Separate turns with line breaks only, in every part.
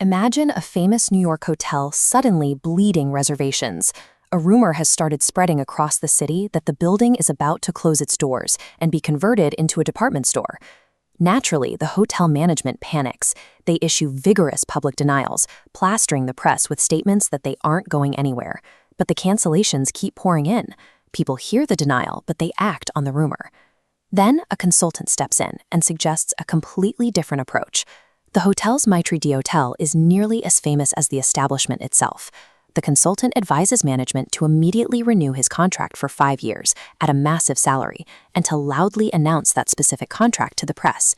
Imagine a famous New York hotel suddenly bleeding reservations. A rumor has started spreading across the city that the building is about to close its doors and be converted into a department store. Naturally, the hotel management panics. They issue vigorous public denials, plastering the press with statements that they aren't going anywhere. But the cancellations keep pouring in. People hear the denial, but they act on the rumor. Then, a consultant steps in and suggests a completely different approach. The hotel's Maitre d'Hotel is nearly as famous as the establishment itself. The consultant advises management to immediately renew his contract for 5 years at a massive salary and to loudly announce that specific contract to the press.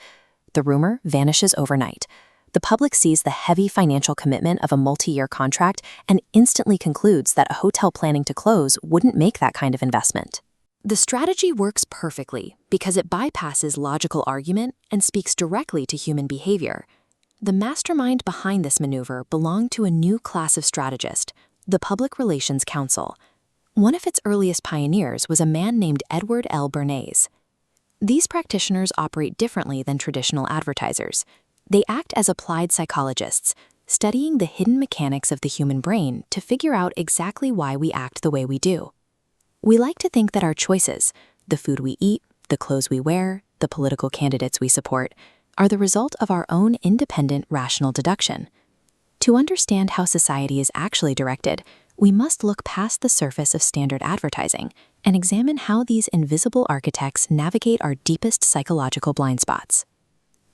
The rumor vanishes overnight. The public sees the heavy financial commitment of a multi-year contract and instantly concludes that a hotel planning to close wouldn't make that kind of investment. The strategy works perfectly because it bypasses logical argument and speaks directly to human behavior. The mastermind behind this maneuver belonged to a new class of strategist, the Public Relations Council. One of its earliest pioneers was a man named Edward L. Bernays. These practitioners operate differently than traditional advertisers. They act as applied psychologists, studying the hidden mechanics of the human brain to figure out exactly why we act the way we do. We like to think that our choices, the food we eat, the clothes we wear, the political candidates we support, are the result of our own independent rational deduction. To understand how society is actually directed, we must look past the surface of standard advertising and examine how these invisible architects navigate our deepest psychological blind spots.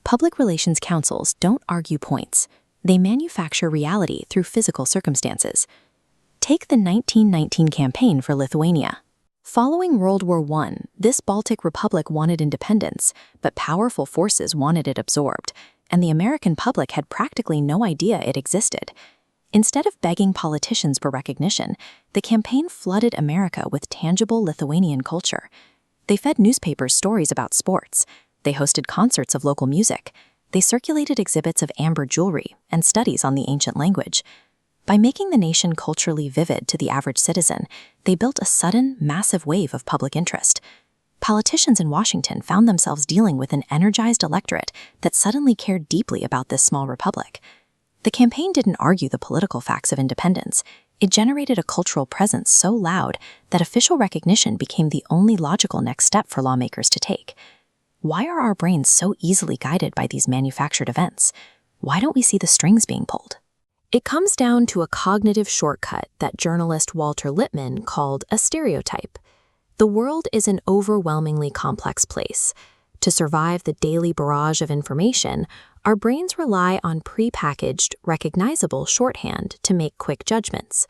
Public relations councils don't argue points. They manufacture reality through physical circumstances. Take the 1919 campaign for Lithuania. Following World War I, this Baltic republic wanted independence, but powerful forces wanted it absorbed, and the American public had practically no idea it existed. Instead of begging politicians for recognition, the campaign flooded America with tangible Lithuanian culture. They fed newspapers stories about sports. They hosted concerts of local music. They circulated exhibits of amber jewelry and studies on the ancient language. By making the nation culturally vivid to the average citizen, they built a sudden, massive wave of public interest. Politicians in Washington found themselves dealing with an energized electorate that suddenly cared deeply about this small republic. The campaign didn't argue the political facts of independence. It generated a cultural presence so loud that official recognition became the only logical next step for lawmakers to take. Why are our brains so easily guided by these manufactured events? Why don't we see the strings being pulled? It comes down to a cognitive shortcut that journalist Walter Lippmann called a stereotype. The world is an overwhelmingly complex place. To survive the daily barrage of information, our brains rely on prepackaged, recognizable shorthand to make quick judgments.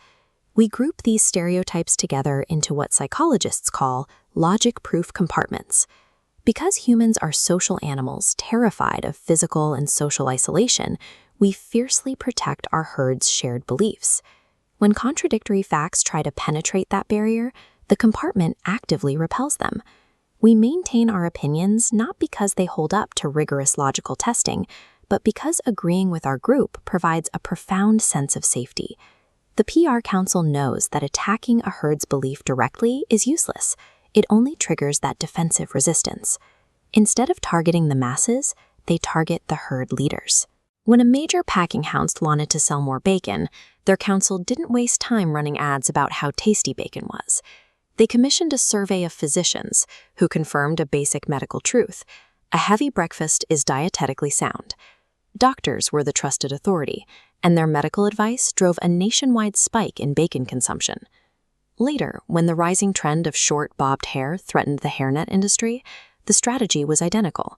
We group these stereotypes together into what psychologists call logic-proof compartments. Because humans are social animals terrified of physical and social isolation, we fiercely protect our herd's shared beliefs. When contradictory facts try to penetrate that barrier, the compartment actively repels them. We maintain our opinions not because they hold up to rigorous logical testing, but because agreeing with our group provides a profound sense of safety. The PR Council knows that attacking a herd's belief directly is useless. It only triggers that defensive resistance. Instead of targeting the masses, they target the herd leaders. When a major packing house wanted to sell more bacon, their council didn't waste time running ads about how tasty bacon was. They commissioned a survey of physicians who confirmed a basic medical truth: a heavy breakfast is dietetically sound. Doctors were the trusted authority, and their medical advice drove a nationwide spike in bacon consumption. Later, when the rising trend of short, bobbed hair threatened the hairnet industry, the strategy was identical.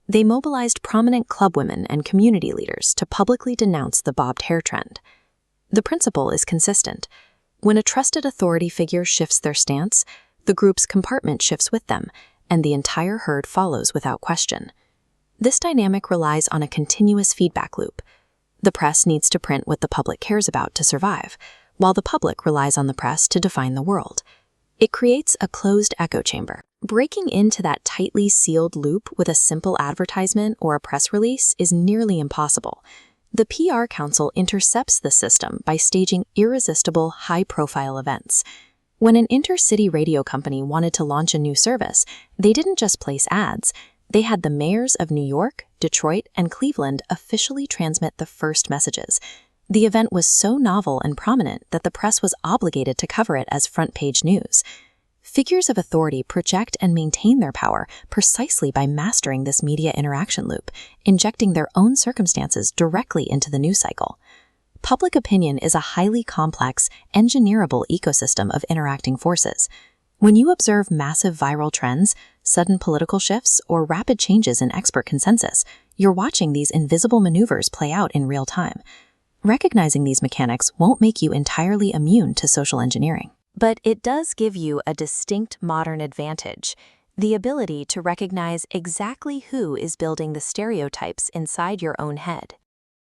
They mobilized prominent clubwomen and community leaders to publicly denounce the bobbed hair trend. The principle is consistent. When a trusted authority figure shifts their stance, the group's compartment shifts with them, and the entire herd follows without question. This dynamic relies on a continuous feedback loop. The press needs to print what the public cares about to survive, while the public relies on the press to define the world. It creates a closed echo chamber. Breaking into that tightly sealed loop with a simple advertisement or a press release is nearly impossible. The PR Council intercepts the system by staging irresistible, high-profile events. When an intercity radio company wanted to launch a new service, they didn't just place ads, They had the mayors of New York, Detroit, and Cleveland officially transmit the first messages. The event was so novel and prominent that the press was obligated to cover it as front-page news. Figures of authority project and maintain their power precisely by mastering this media interaction loop, injecting their own circumstances directly into the news cycle. Public opinion is a highly complex, engineerable ecosystem of interacting forces. When you observe massive viral trends, sudden political shifts, or rapid changes in expert consensus, you're watching these invisible maneuvers play out in real time. Recognizing these mechanics won't make you entirely immune to social engineering. But it does give you a distinct modern advantage: the ability to recognize exactly who is building the stereotypes inside your own head.